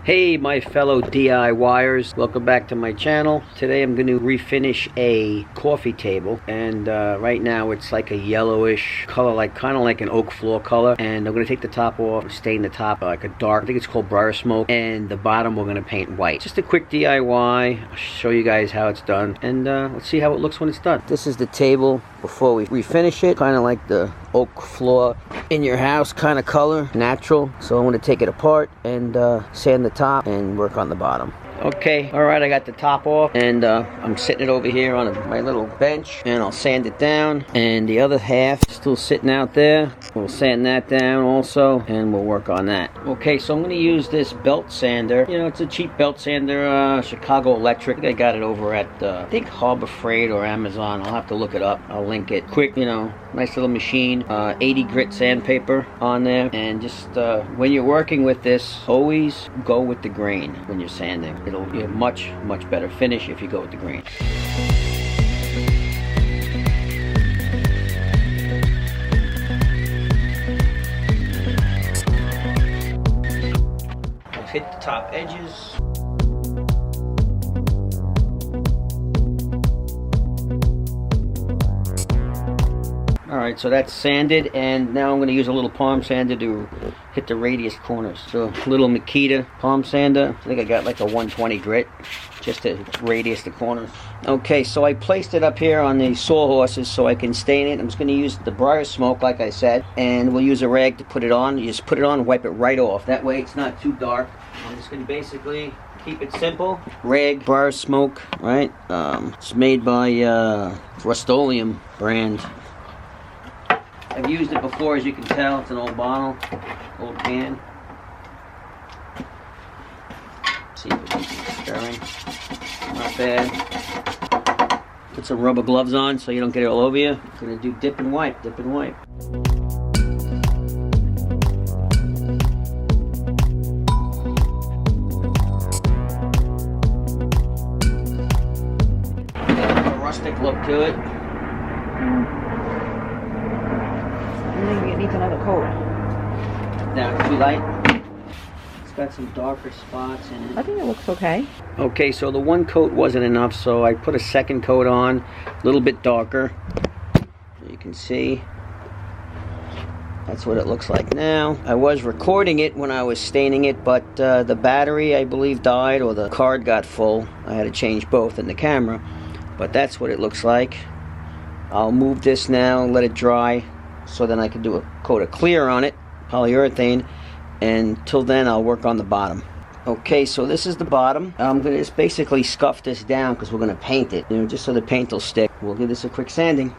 Hey my fellow DIYers, welcome back to my channel. Today I'm going to refinish a coffee table, and right now it's like a yellowish color, like kind of like an oak floor color, and I'm going to take the top off, stain the top like a dark, I think it's called briar smoke, and the bottom we're going to paint white. Just a quick DIY, I'll show you guys how it's done, and let's see how it looks when it's done. This is the table before we refinish it, kind of like the oak floor in your house kind of color, natural. So I'm going to take it apart and sand the top and work on the bottom. Okay, alright, I got the top off, and I'm sitting it over here on my little bench, and I'll sand it down, and the other half still sitting out there. We'll sand that down also, and we'll work on that. Okay, so I'm going to use this belt sander. You know, it's a cheap belt sander, Chicago Electric. I think I got it over at, I think Harbor Freight or Amazon. I'll have to look it up. I'll link it. Quick, you know, nice little machine. 80 grit sandpaper on there, and just when you're working with this, always go with the grain when you're sanding. It'll be a much better finish if you go with the grain. Let's hit the top edges. Alright, so that's sanded, and now I'm going to use a little palm sander to hit the radius corners. So little Makita palm sander. I think I got like a 120 grit just to radius the corners. Okay, so I placed it up here on the sawhorses so I can stain it. I'm just going to use the briar smoke like I said, and we'll use a rag to put it on. You just put it on and wipe it right off. That way it's not too dark. I'm just going to basically keep it simple. Rag, briar smoke, right? It's made by Rust-Oleum brand. I've used it before, as you can tell. It's an old bottle, old can. Let's see if it keeps stirring. Not bad. Put some rubber gloves on so you don't get it all over you. I'm gonna do dip and wipe, dip and wipe. A rustic look to it. Maybe it needs another coat. Now, too light. It's got some darker spots in it. I think it looks okay. Okay, so the one coat wasn't enough, so I put a second coat on, a little bit darker. You can see. That's what it looks like now. I was recording it when I was staining it, but the battery, I believe, died, or the card got full. I had to change both in the camera. But that's what it looks like. I'll move this now and let it dry, so then I can do a coat of clear on it, polyurethane, and till then I'll work on the bottom. Okay, so this is the bottom. I'm going to just basically scuff this down because we're going to paint it, you know, just so the paint will stick. We'll give this a quick sanding.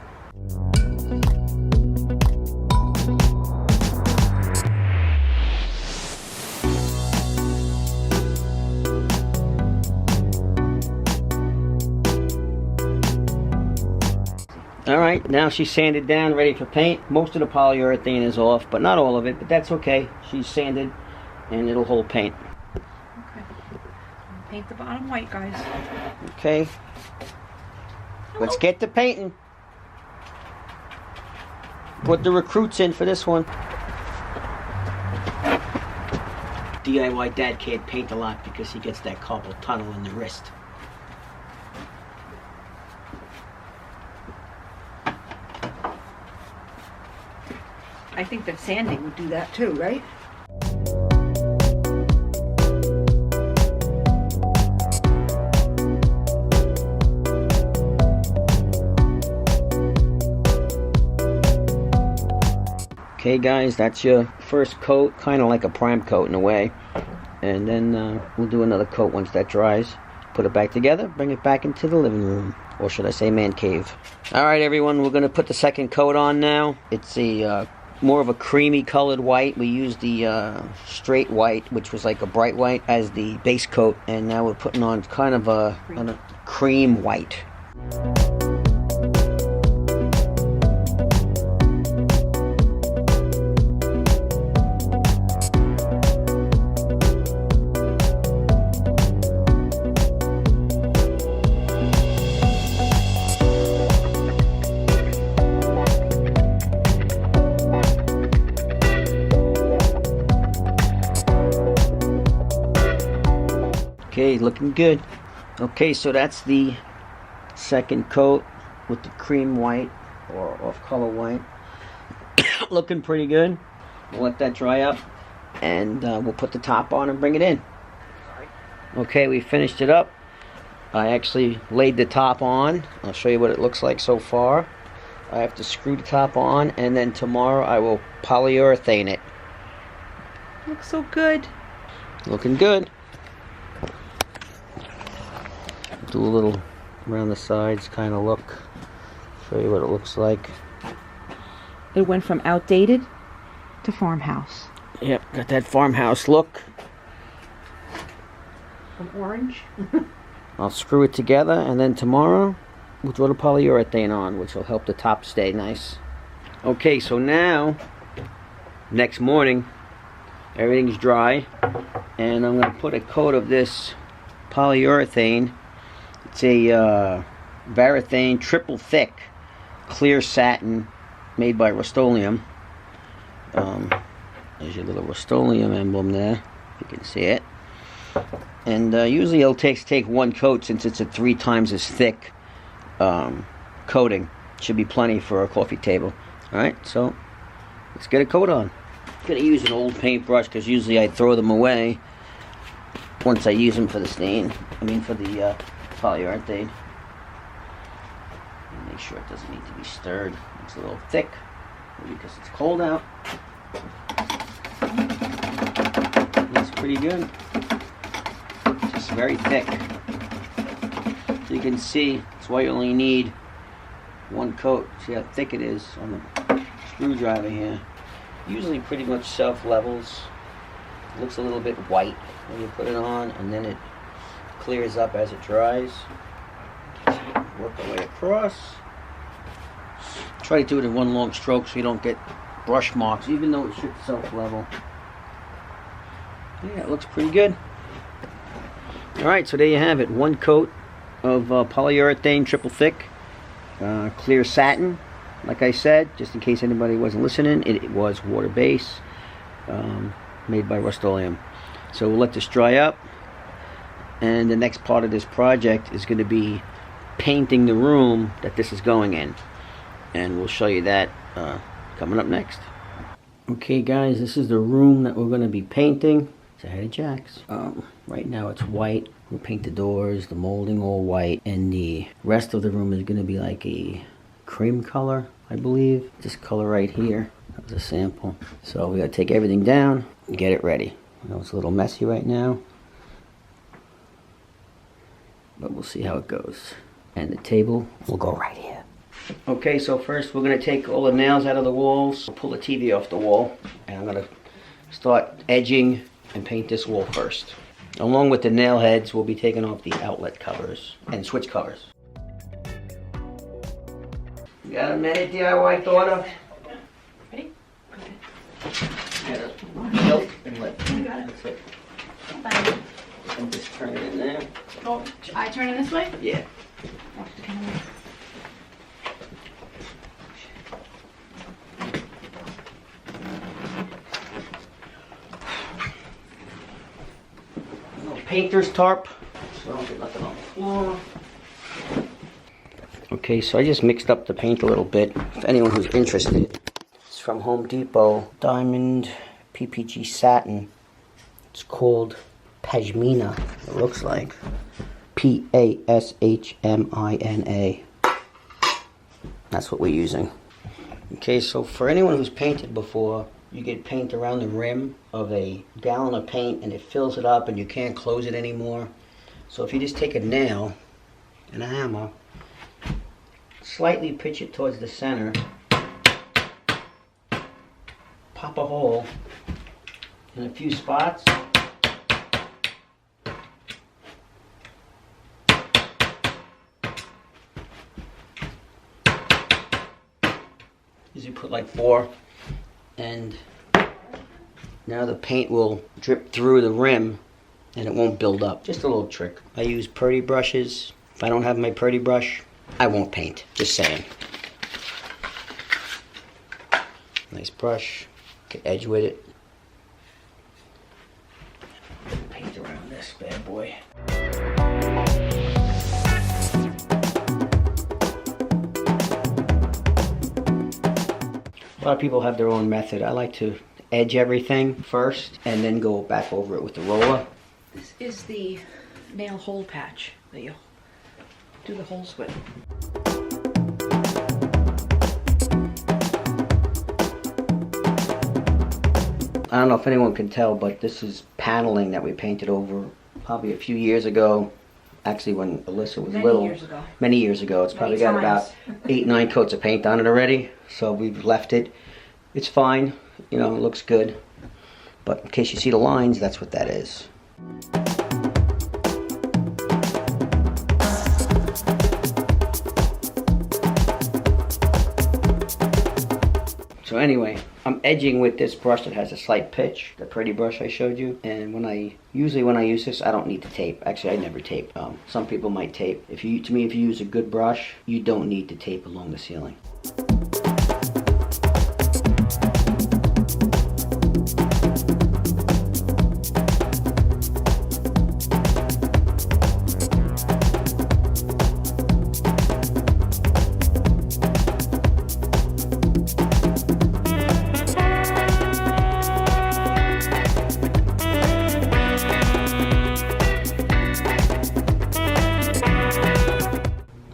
Alright, now she's sanded down, ready for paint. Most of the polyurethane is off, but not all of it, but that's okay. She's sanded, and it'll hold paint. Okay. Paint the bottom white, guys. Okay. Let's get to painting. Put the recruits in for this one. DIY dad can't paint a lot because he gets that carpal tunnel in the wrist. I think that sanding would do that too, right? Okay guys, that's your first coat, kind of like a prime coat in a way. And then we'll do another coat once that dries. Put it back together, bring it back into the living room. Or should I say man cave. Alright everyone, we're going to put the second coat on now. It's a more of a creamy colored white. We used the straight white, which was like a bright white, as the base coat, and now we're putting on kind of a cream white. Okay, looking good. Okay, so that's the second coat with the cream white or off color white. Looking pretty good. We'll let that dry up and we'll put the top on and bring it in. Okay, we finished it up. I actually laid the top on. I'll show you what it looks like so far. I have to screw the top on, and then tomorrow I will polyurethane it. Looks so good. Looking good. Do a little around the sides kind of look. Show you what it looks like. It went from outdated to farmhouse. Yep, got that farmhouse look. From orange. I'll screw it together, and then tomorrow we'll throw the polyurethane on, which will help the top stay nice. Okay, so now, next morning, everything's dry, and I'm going to put a coat of this polyurethane. It's a Varathane triple thick clear satin made by Rust-Oleum. There's your little Rust-Oleum emblem there, if you can see it. And usually it'll take one coat, since it's a 3 times as thick coating. Should be plenty for a coffee table. Alright, so let's get a coat on. I'm going to use an old paintbrush because usually I throw them away once I use them for the stain. For the polyurethane. And make sure it doesn't need to be stirred. It's a little thick because it's cold out. Looks pretty good. Just very thick. So you can see, that's why you only need one coat. See how thick it is on the screwdriver here. Usually pretty much self-levels. It looks a little bit white when you put it on, and then it clears up as it dries. Work our way across. Try to do it in one long stroke so you don't get brush marks, even though it should self-level. Yeah, it looks pretty good. Alright, so there you have it. One coat of polyurethane triple thick clear satin. Like I said, just in case anybody wasn't listening, it was water base, made by Rust-Oleum. So we'll let this dry up, and the next part of this project is going to be painting the room that this is going in, and we'll show you that coming up next. Okay guys, this is the room that we're going to be painting. It's ahead of Jack's. Right now it's white. We'll paint the doors, the molding all white, and the rest of the room is going to be like a cream color, I believe. This color right here. That was a sample. So we got to take everything down and get it ready. I know it's a little messy right now, but we'll see how it goes. And the table will go right here. Okay, so first we're going to take all the nails out of the walls, pull the TV off the wall, and I'm going to start edging and paint this wall first. Along with the nail heads, we'll be taking off the outlet covers and switch covers. You got a minute, DIY daughter? Ready? You gotta tilt and let. You got it. That's it. Fine. And just turn it in there. Oh, I turn it this way? Yeah. Painter's tarp, so I don't get nothing on the floor. Okay, so I just mixed up the paint a little bit. For anyone who's interested, it's from Home Depot. Diamond PPG satin. It's called Pashmina, it looks like. Pashmina. That's what we're using. Okay, so for anyone who's painted before, you get paint around the rim of a gallon of paint and it fills it up and you can't close it anymore. So if you just take a nail and a hammer, slightly pitch it towards the center, pop a hole in a few spots, usually put like 4, and now the paint will drip through the rim and it won't build up. Just a little trick. I use Purdy brushes. If I don't have my Purdy brush, I won't paint. Just saying. Nice brush. Get edge with it. Paint around this bad boy. lot of people have their own method. I like to edge everything first and then go back over it with the roller. This is the nail hole patch that you do the holes with. I don't know if anyone can tell, but this is paneling that we painted over probably a few years ago. Actually, when Alyssa was little. Many years ago. It's probably got about 8-9 coats of paint on it already. So we've left it. It's fine. You know, it looks good. But in case you see the lines, that's what that is. So anyway, I'm edging with this brush that has a slight pitch, the pretty brush I showed you. And usually when I use this, I don't need to tape. Actually, I never tape. Some people might tape. To me, if you use a good brush, you don't need to tape along the ceiling.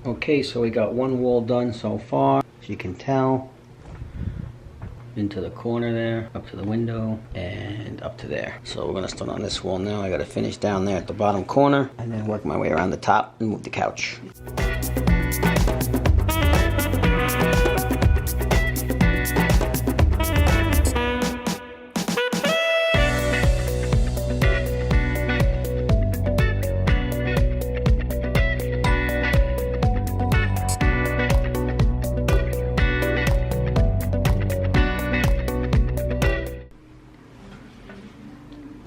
Okay, so we got one wall done so far, as you can tell. Into the corner there, up to the window, and up to there. So we're gonna start on this wall now. I gotta finish down there at the bottom corner, and then work my way around the top and move the couch.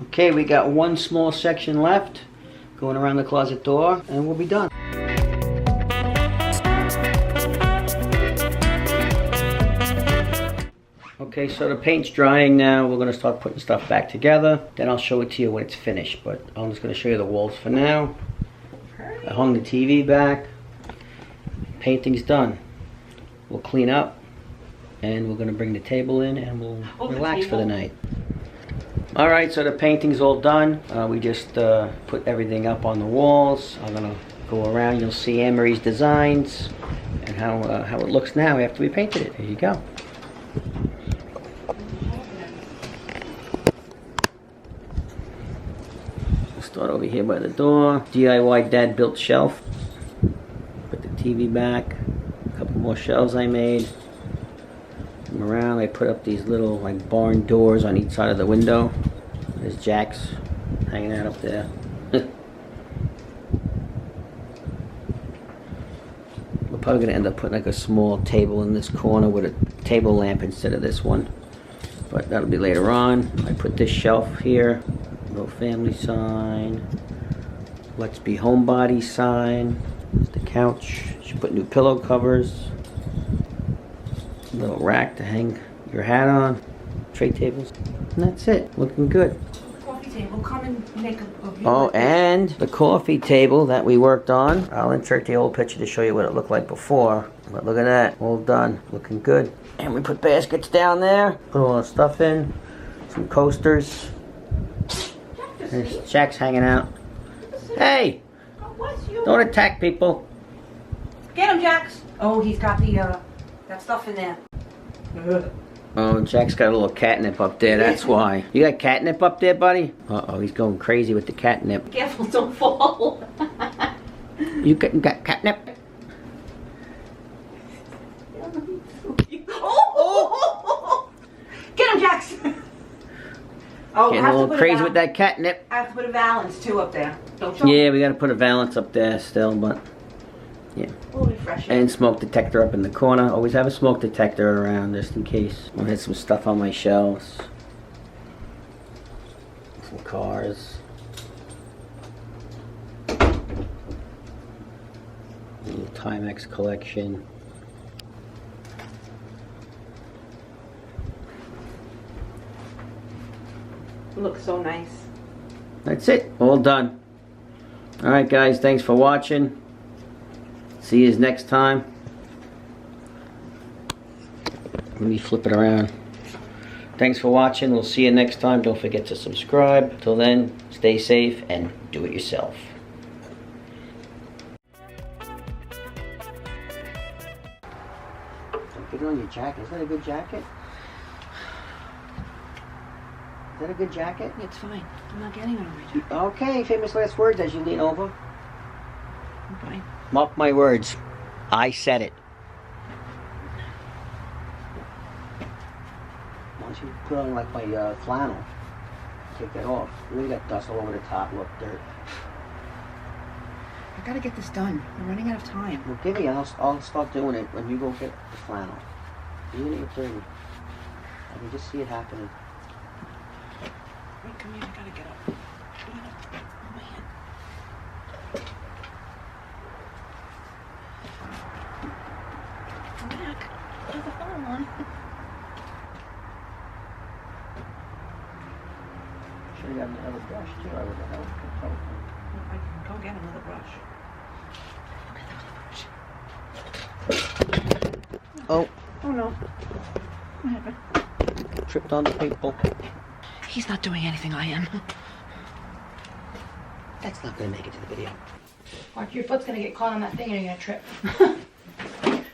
Okay, we got one small section left, going around the closet door, and we'll be done. Okay, so the paint's drying now. We're gonna start putting stuff back together. Then I'll show it to you when it's finished, but I'm just gonna show you the walls for now. I hung the TV back. Painting's done. We'll clean up, and we're gonna bring the table in, and we'll relax for the night. Alright, so the painting's all done. We just put everything up on the walls. I'm gonna go around. You'll see Anne-Marie's designs and how it looks now after we painted it. There you go. We'll start over here by the door. DIY dad built shelf. Put the TV back. A couple more shelves I made. Around, I put up these little like barn doors on each side of the window. There's Jack's hanging out up there. We're probably gonna end up putting like a small table in this corner with a table lamp instead of this one, but that'll be later on. I put this shelf here, little family sign, Let's Be Homebody sign, the couch. Should put new pillow covers. Little rack to hang your hat on, tray tables, and that's it. Looking good. Coffee table, come and make a view. Oh, and the coffee table that we worked on. I'll insert the old picture to show you what it looked like before. But look at that, all done, looking good. And we put baskets down there, put all the stuff in, some coasters. There's Jack's hanging out. Hey, don't attack people. Get him, Jax. Oh, he's got the that stuff in there. Oh, Jack's got a little catnip up there, that's why. You got catnip up there, buddy? Uh-oh, he's going crazy with the catnip. Careful, don't fall. You got catnip? Oh! Get him, Jax! Oh, Getting a little crazy with that catnip. I have to put a valance, too, up there. Don't show Yeah, we got to put a valance up there still, but... yeah. We'll refresh it. And smoke detector up in the corner. Always have a smoke detector around just in case. I had some stuff on my shelves. Some cars. Little Timex collection. Looks so nice. That's it. All done. Alright guys, thanks for watching. See you next time. Let me flip it around. Thanks for watching. We'll see you next time. Don't forget to subscribe. Till then, stay safe and do it yourself. Don't get it on your jacket. Is that a good jacket? Is that a good jacket? It's fine. I'm not getting it on my jacket. Okay, famous last words as you lean over. I'm fine. Mark my words. I said it. Why don't you put on like my flannel? Take that off. You really got dust all over the top. Look, dirt. I gotta get this done. I'm running out of time. Well, give me. I'll start doing it when you go get the flannel. You're gonna get dirty. I can just see it happening. Wait, come here. I gotta get up. Get up. Oh, my hand. Come back. There's a phone on. Should have gotten another brush too. I would have helped. I can go get another brush. Oh. Oh no. What happened? Tripped on the people. He's not doing anything, I am. That's not gonna make it to the video. Mark, your foot's gonna get caught on that thing and you're gonna trip.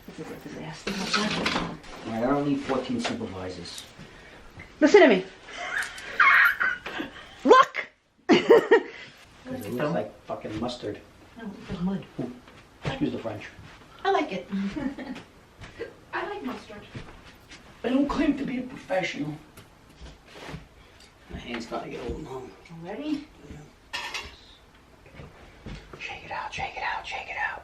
This is a disaster. Alright, I don't need 14 supervisors. Listen to me. Look! Because it looks like fucking mustard. No, it's mud. Ooh, excuse the French. I like it. I like mustard. I don't claim to be a professional. My hand's starting to get old now. Ready? Yeah. Shake it out, shake it out, shake it out.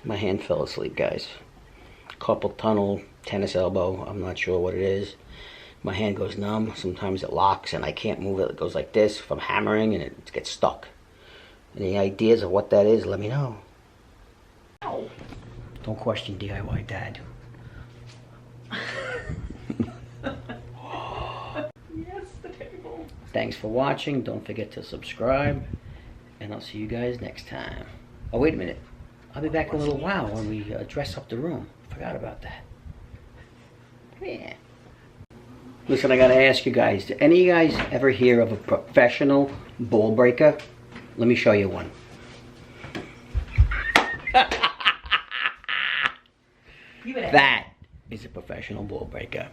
My hand fell asleep, guys. Carpal tunnel, tennis elbow, I'm not sure what it is. My hand goes numb, sometimes it locks and I can't move it. It goes like this if I'm hammering and it gets stuck. Any ideas of what that is, let me know. Ow. Don't question DIY Dad. Yes, the table. Thanks for watching. Don't forget to subscribe. And I'll see you guys next time. Oh, wait a minute. I'll be back in a little while when we dress up the room. Forgot about that. Yeah. Listen, I gotta ask you guys. Did any of you guys ever hear of a professional ball breaker? Let me show you one. That is a professional ball breaker.